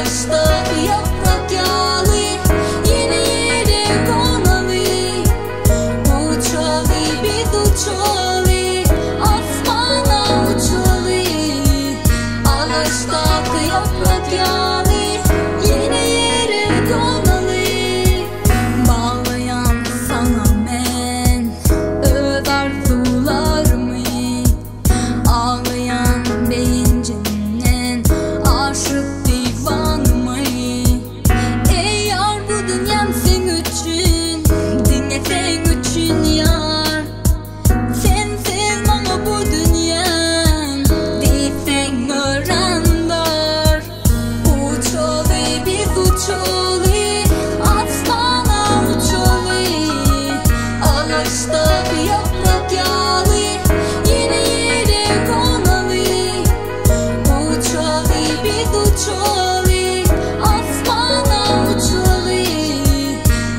Ağaçta bir yaprak yağlı, yeni yere konalı. Uçalı bir uçalı, asmana uçalı. Ağaçta bir yaprak yağlı, yeni yere konalı. Bağlayan sana men över sularımı. Ağlayan beyincinden aşık divanımı. Ey yar, bu dünyam sen üçün, dinle sen üçün yar. Sensiz bana bu dünyam değilsen öğrenler. Uçalı biz uçalı, asmana uçalı. Ağaçta bir yaprak yağlı, yeni yere konalı. Uçalı biz uçalı, asmana uçalı.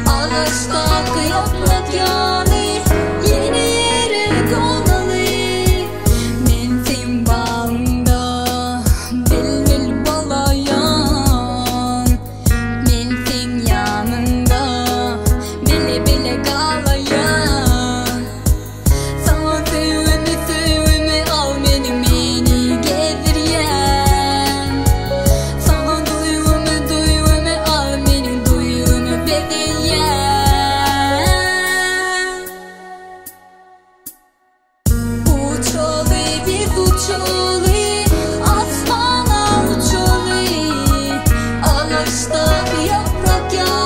Ağaçta bir yaprak yağlı, yeni yere konalı. Men sen bağında bel balayan, men sen yanında bile bile kalayan. Sana sevimi al beni gezdiryen. Sana duygumu al beni duygumu bedeyen. Uçalı biz uçalı, asmana uçalı. Ağaçta bir yaprak yağlı,